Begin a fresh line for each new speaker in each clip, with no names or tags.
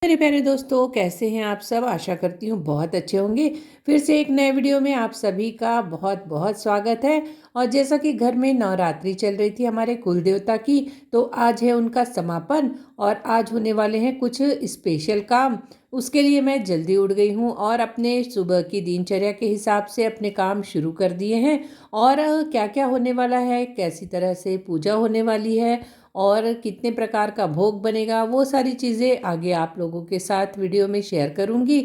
मेरे प्यारे दोस्तों, कैसे हैं आप सब? आशा करती हूँ बहुत अच्छे होंगे। फिर से एक नए वीडियो में आप सभी का बहुत बहुत स्वागत है। और जैसा कि घर में नवरात्रि चल रही थी हमारे कुल देवता की, तो आज है उनका समापन और आज होने वाले हैं कुछ स्पेशल काम। उसके लिए मैं जल्दी उठ गई हूँ और अपने सुबह की दिनचर्या के हिसाब से अपने काम शुरू कर दिए हैं। और क्या क्या होने वाला है, कैसी तरह से पूजा होने वाली है और कितने प्रकार का भोग बनेगा, वो सारी चीज़ें आगे आप लोगों के साथ वीडियो में शेयर करूँगी।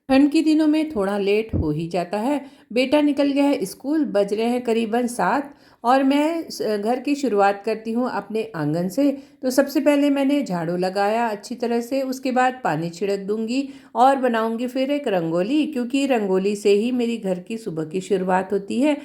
ठंड के दिनों में थोड़ा लेट हो ही जाता है। बेटा निकल गया है स्कूल, बज रहे हैं करीबन 7 और मैं घर की शुरुआत करती हूँ अपने आंगन से। तो सबसे पहले मैंने झाड़ू लगाया अच्छी तरह से, उसके बाद पानी छिड़क दूंगी और बनाऊंगी फिर एक रंगोली, क्योंकि रंगोली से ही मेरी घर की सुबह की शुरुआत होती है।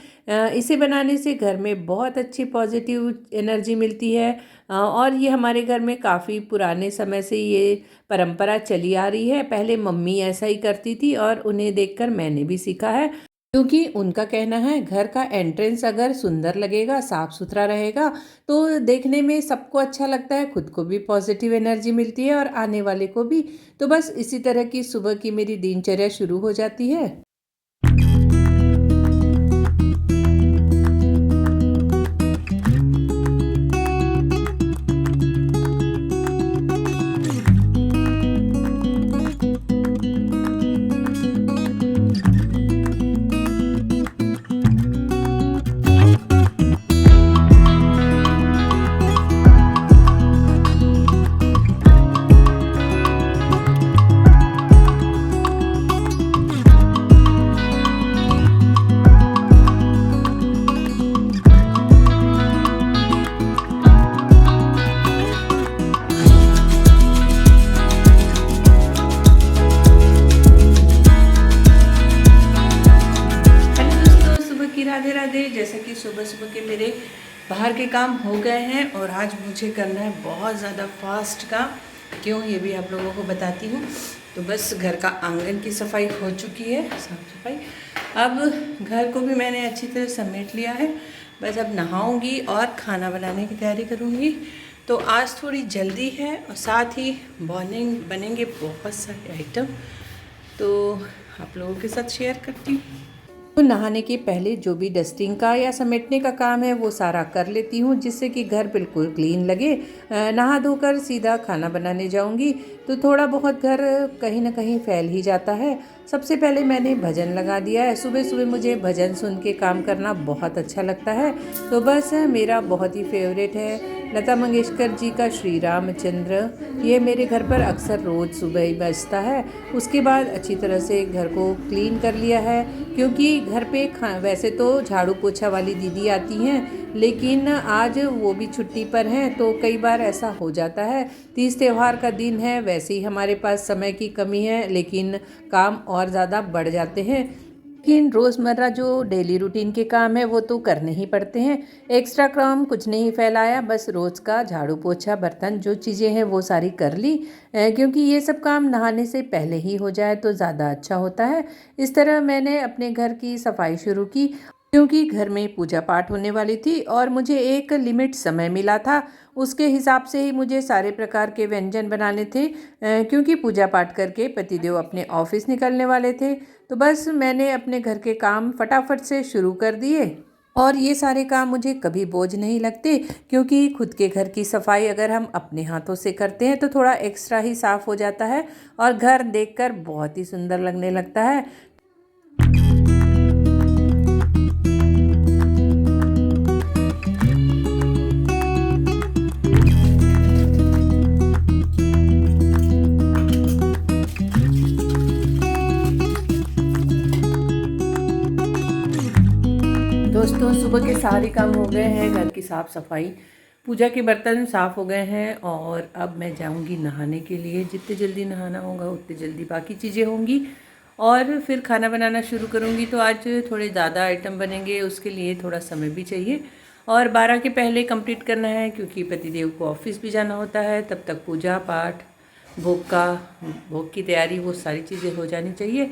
इसे बनाने से घर में बहुत अच्छी पॉजिटिव एनर्जी मिलती है। और ये हमारे घर में काफ़ी पुराने समय से ये परंपरा चली आ रही है। पहले मम्मी ऐसा ही करती थी और उन्हें देखकर मैंने भी सीखा है, क्योंकि उनका कहना है घर का एंट्रेंस अगर सुंदर लगेगा, साफ सुथरा रहेगा, तो देखने में सबको अच्छा लगता है, खुद को भी पॉजिटिव एनर्जी मिलती है और आने वाले को भी। तो बस इसी तरह की सुबह की मेरी दिनचर्या शुरू हो जाती है। हेलो दोस्तों, सुबह की राधे राधे। जैसा कि सुबह सुबह के मेरे बाहर के काम हो गए हैं और आज मुझे करना है बहुत ज़्यादा फास्ट काम। क्यों, ये भी आप लोगों को बताती हूँ। तो बस घर का आंगन की सफाई हो चुकी है, साफ सफाई। अब घर को भी मैंने अच्छी तरह समेट लिया है। बस अब नहाऊंगी और खाना बनाने की तैयारी करूँगी। तो आज थोड़ी जल्दी है और साथ ही बनेंगे बहुत सारे आइटम, तो आप लोगों के साथ शेयर करती हूँ। तो नहाने के पहले जो भी डस्टिंग का या समेटने का काम है वो सारा कर लेती हूँ, जिससे कि घर बिल्कुल क्लीन लगे। नहा धोकर सीधा खाना बनाने जाऊँगी तो थोड़ा बहुत घर कहीं ना कहीं फैल ही जाता है। सबसे पहले मैंने भजन लगा दिया है। सुबह सुबह मुझे भजन सुन के काम करना बहुत अच्छा लगता है। तो बस मेरा बहुत ही फेवरेट है लता मंगेशकर जी का श्री रामचंद्र। ये मेरे घर पर अक्सर रोज़ सुबह ही बजता है। उसके बाद अच्छी तरह से घर को क्लीन कर लिया है, क्योंकि घर पे वैसे तो झाड़ू पोछा वाली दीदी आती हैं, लेकिन आज वो भी छुट्टी पर हैं, तो कई बार ऐसा हो जाता है। तीज त्यौहार का दिन है, वैसे ही हमारे पास समय की कमी है, लेकिन काम और ज़्यादा बढ़ जाते हैं। लेकिन रोज़मर्रा जो डेली रूटीन के काम है वो तो करने ही पड़ते हैं। एक्स्ट्रा काम कुछ नहीं फैलाया, बस रोज़ का झाड़ू पोछा बर्तन जो चीज़ें हैं वो सारी कर ली। क्योंकि ये सब काम नहाने से पहले ही हो जाए तो ज़्यादा अच्छा होता है। इस तरह मैंने अपने घर की सफाई शुरू की, क्योंकि घर में पूजा पाठ होने वाली थी और मुझे एक लिमिट समय मिला था। उसके हिसाब से ही मुझे सारे प्रकार के व्यंजन बनाने थे, क्योंकि पूजा पाठ करके पतिदेव अपने ऑफिस निकलने वाले थे। तो बस मैंने अपने घर के काम फटाफट से शुरू कर दिए और ये सारे काम मुझे कभी बोझ नहीं लगते, क्योंकि खुद के घर की सफाई अगर हम अपने हाथों से करते हैं तो थोड़ा एक्स्ट्रा ही साफ़ हो जाता है और घर देखकर बहुत ही सुंदर लगने लगता है। दोस्तों, सुबह के सारे काम हो गए हैं, घर की साफ़ सफाई, पूजा के बर्तन साफ़ हो गए हैं और अब मैं जाऊंगी नहाने के लिए। जितने जल्दी नहाना होगा उतने जल्दी बाकी चीज़ें होंगी और फिर खाना बनाना शुरू करूंगी। तो आज थोड़े ज़्यादा आइटम बनेंगे, उसके लिए थोड़ा समय भी चाहिए और 12 के पहले कंप्लीट करना है, क्योंकि पतिदेव को ऑफिस भी जाना होता है। तब तक पूजा पाठ, भोग की तैयारी, वो सारी चीज़ें हो जानी चाहिए।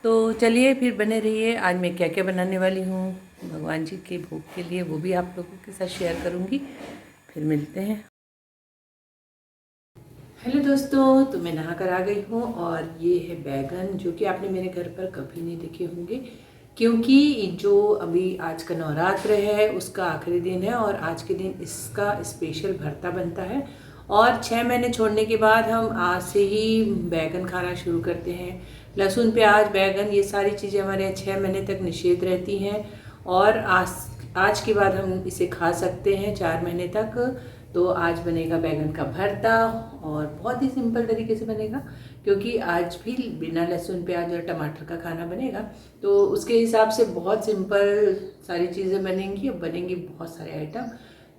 तो चलिए फिर बने रहिए। आज मैं क्या क्या बनाने वाली हूँ भगवान जी के भोग के लिए, वो भी आप लोगों के साथ शेयर करूँगी। फिर मिलते हैं। हेलो दोस्तों, तो मैं नहा कर आ गई हूँ और ये है बैगन जो कि आपने मेरे घर पर कभी नहीं देखे होंगे, क्योंकि जो अभी आज का नवरात्र है उसका आखिरी दिन है और आज के दिन इसका स्पेशल भरता बनता है। और 6 महीने छोड़ने के बाद हम आज से ही बैगन खाना शुरू करते हैं। लहसुन, प्याज, बैगन ये सारी चीज़ें हमारे यहाँ 6 महीने तक निषेध रहती हैं और आज के बाद हम इसे खा सकते हैं 4 महीने तक। तो आज बनेगा बैगन का भरता और बहुत ही सिंपल तरीके से बनेगा, क्योंकि आज भी बिना लहसुन, प्याज और टमाटर का खाना बनेगा। तो उसके हिसाब से बहुत सिंपल सारी चीज़ें बनेंगी और बनेंगी बहुत सारे आइटम।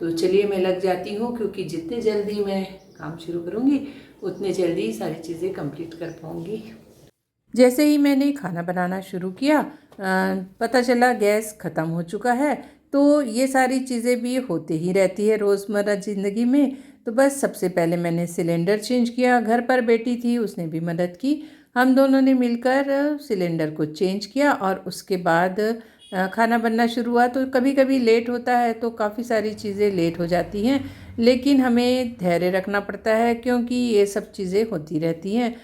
तो चलिए मैं लग जाती हूँ, क्योंकि जितने जल्दी मैं काम शुरू करूँगी उतने जल्दी सारी चीज़ें कंप्लीट कर पाऊँगी। जैसे ही मैंने खाना बनाना शुरू किया पता चला गैस ख़त्म हो चुका है। तो ये सारी चीज़ें भी होते ही रहती है रोज़मर्रा ज़िंदगी में। तो बस सबसे पहले मैंने सिलेंडर चेंज किया। घर पर बेटी थी, उसने भी मदद की। हम दोनों ने मिलकर सिलेंडर को चेंज किया और उसके बाद खाना बनना शुरू हुआ। तो कभी कभी लेट होता है तो काफ़ी सारी चीज़ें लेट हो जाती हैं, लेकिन हमें धैर्य रखना पड़ता है क्योंकि ये सब चीज़ें होती रहती हैं।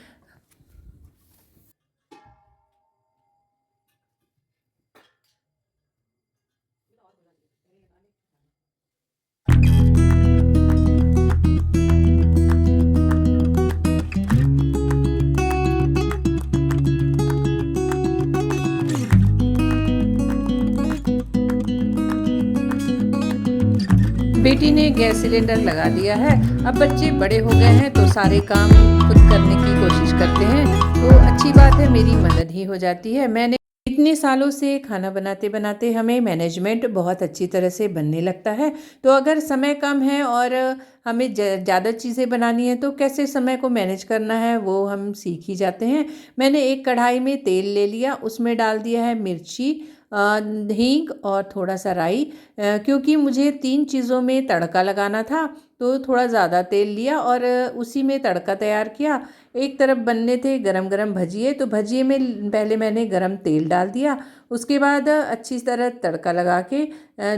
बेटी ने गैस सिलेंडर लगा दिया है। अब बच्चे बड़े हो गए हैं तो सारे काम खुद करने की कोशिश करते हैं, तो अच्छी बात है, मेरी मदद ही हो जाती है। मैंने इतने सालों से खाना बनाते बनाते हमें मैनेजमेंट बहुत अच्छी तरह से बनने लगता है। तो अगर समय कम है और हमें ज़्यादा चीज़ें बनानी है तो कैसे समय को मैनेज करना है वो हम सीख ही जाते हैं। मैंने एक कढ़ाई में तेल ले लिया, उसमें डाल दिया है मिर्ची, हींग और थोड़ा सा राई। क्योंकि मुझे 3 चीज़ों में तड़का लगाना था तो थोड़ा ज़्यादा तेल लिया और उसी में तड़का तैयार किया। एक तरफ बनने थे गरम गरम भजिए, तो भजिए में पहले मैंने गरम तेल डाल दिया। उसके बाद अच्छी तरह तड़का लगा के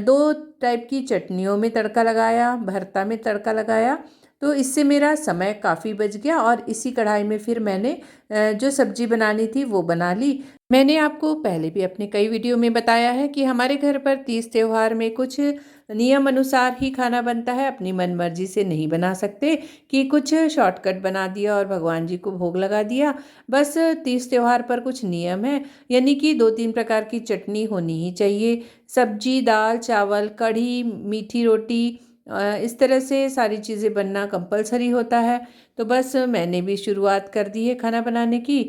2 टाइप की चटनियों में तड़का लगाया, भरता में तड़का लगाया। तो इससे मेरा समय काफ़ी बच गया और इसी कढ़ाई में फिर मैंने जो सब्ज़ी बनानी थी वो बना ली। मैंने आपको पहले भी अपने कई वीडियो में बताया है कि हमारे घर पर तीज त्यौहार में कुछ नियम अनुसार ही खाना बनता है, अपनी मनमर्जी से नहीं बना सकते कि कुछ शॉर्टकट बना दिया और भगवान जी को भोग लगा दिया। बस तीज त्यौहार पर कुछ नियम है, यानी कि 2-3 प्रकार की चटनी होनी ही चाहिए। सब्जी, दाल, चावल, कढ़ी, मीठी रोटी, इस तरह से सारी चीज़ें बनना कंपलसरी होता है। तो बस मैंने भी शुरुआत कर दी है खाना बनाने की।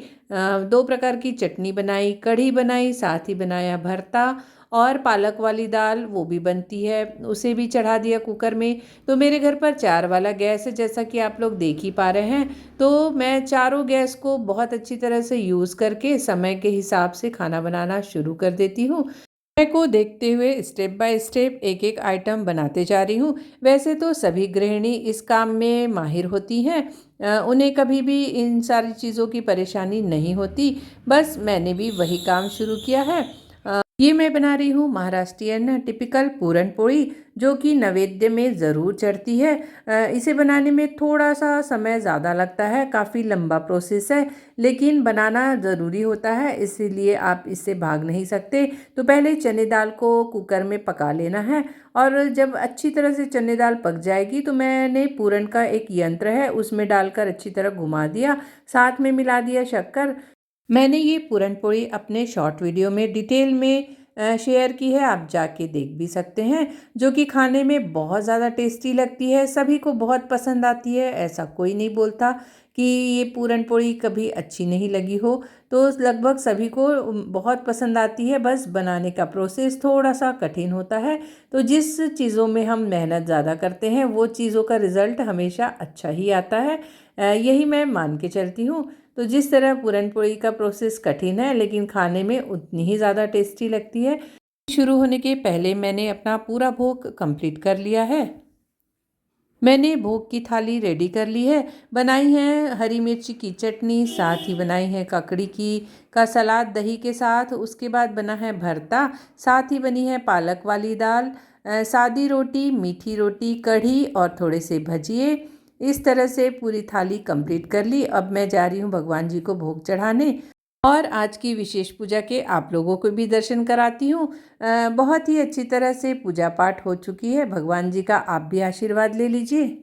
2 प्रकार की चटनी बनाई, कढ़ी बनाई, साथ ही बनाया भरता और पालक वाली दाल वो भी बनती है, उसे भी चढ़ा दिया कुकर में। तो मेरे घर पर 4 वाला गैस है, जैसा कि आप लोग देख ही पा रहे हैं। तो मैं चारों गैस को बहुत अच्छी तरह से यूज़ करके समय के हिसाब से खाना बनाना शुरू कर देती हूँ। समय को देखते हुए स्टेप बाय स्टेप एक एक आइटम बनाते जा रही हूँ। वैसे तो सभी गृहिणी इस काम में माहिर होती हैं, उन्हें कभी भी इन सारी चीज़ों की परेशानी नहीं होती। बस मैंने भी वही काम शुरू किया है। ये मैं बना रही हूँ महाराष्ट्रियन टिपिकल पूरन पोली, जो कि नैवेद्य में ज़रूर चढ़ती है। इसे बनाने में थोड़ा सा समय ज़्यादा लगता है, काफ़ी लंबा प्रोसेस है, लेकिन बनाना ज़रूरी होता है, इसीलिए आप इससे भाग नहीं सकते। तो पहले चने दाल को कुकर में पका लेना है और जब अच्छी तरह से चने दाल पक जाएगी तो मैंने पूरन का एक यंत्र है उसमें डालकर अच्छी तरह घुमा दिया, साथ में मिला दिया शक्कर। मैंने ये पूरन पोली अपने शॉर्ट वीडियो में डिटेल में शेयर की है, आप जाके देख भी सकते हैं, जो कि खाने में बहुत ज़्यादा टेस्टी लगती है, सभी को बहुत पसंद आती है। ऐसा कोई नहीं बोलता कि ये पूरन पोली कभी अच्छी नहीं लगी हो। तो लगभग सभी को बहुत पसंद आती है, बस बनाने का प्रोसेस थोड़ा सा कठिन होता है। तो जिस चीज़ों में हम मेहनत ज़्यादा करते हैं वो चीज़ों का रिज़ल्ट हमेशा अच्छा ही आता है, यही मैं मान के चलती हूँ। तो जिस तरह पूरन पोली का प्रोसेस कठिन है लेकिन खाने में उतनी ही ज़्यादा टेस्टी लगती है। शुरू होने के पहले मैंने अपना पूरा भोग कंप्लीट कर लिया है। मैंने भोग की थाली रेडी कर ली है। बनाई है हरी मिर्ची की चटनी, साथ ही बनाई है ककड़ी की का सलाद दही के साथ। उसके बाद बना है भरता, साथ ही बनी है पालक वाली दाल, सादी रोटी, मीठी रोटी, कढ़ी और थोड़े से भजिए। इस तरह से पूरी थाली कंप्लीट कर ली। अब मैं जा रही हूँ भगवान जी को भोग चढ़ाने और आज की विशेष पूजा के आप लोगों को भी दर्शन कराती हूँ। बहुत ही अच्छी तरह से पूजा पाठ हो चुकी है। भगवान जी का आप भी आशीर्वाद ले लीजिए।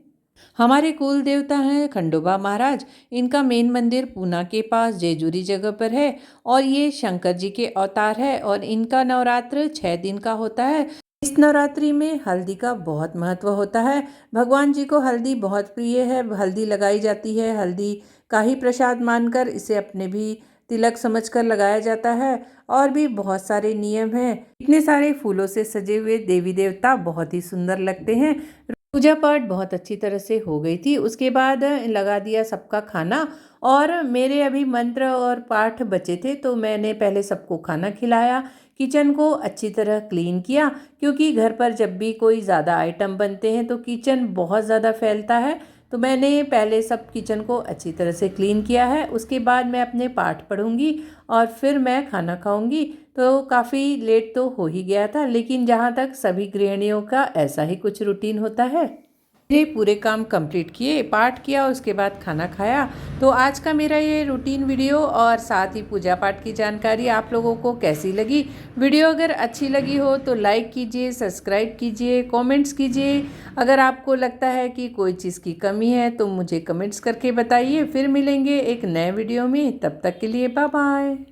हमारे कुल देवता हैं खंडोबा महाराज। इनका मेन मंदिर पूना के पास जेजुरी जगह पर है और ये शंकर जी के अवतार है और इनका नवरात्र 6 दिन का होता है। इस नवरात्रि में हल्दी का बहुत महत्व होता है। भगवान जी को हल्दी बहुत प्रिय है। हल्दी लगाई जाती है। हल्दी का ही प्रसाद मानकर इसे अपने भी तिलक समझकर लगाया जाता है। और भी बहुत सारे नियम हैं। इतने सारे फूलों से सजे हुए देवी देवता बहुत ही सुंदर लगते हैं। पूजा पाठ बहुत अच्छी तरह से हो गई थी। उसके बाद लगा दिया सबका खाना और मेरे अभी मंत्र और पाठ बचे थे तो मैंने पहले सबको खाना खिलाया। किचन को अच्छी तरह क्लीन किया क्योंकि घर पर जब भी कोई ज़्यादा आइटम बनते हैं तो किचन बहुत ज़्यादा फैलता है। तो मैंने पहले सब किचन को अच्छी तरह से क्लीन किया है। उसके बाद मैं अपने पाठ पढ़ूंगी और फिर मैं खाना खाऊंगी। तो काफ़ी लेट तो हो ही गया था, लेकिन जहाँ तक सभी गृहिणियों का ऐसा ही कुछ रूटीन होता है। ये पूरे काम कंप्लीट किए, पाठ किया, उसके बाद खाना खाया। तो आज का मेरा ये रूटीन वीडियो और साथ ही पूजा पाठ की जानकारी आप लोगों को कैसी लगी? वीडियो अगर अच्छी लगी हो तो लाइक कीजिए, सब्सक्राइब कीजिए, कमेंट्स कीजिए। अगर आपको लगता है कि कोई चीज़ की कमी है तो मुझे कमेंट्स करके बताइए। फिर मिलेंगे एक नए वीडियो में, तब तक के लिए बाय बाय।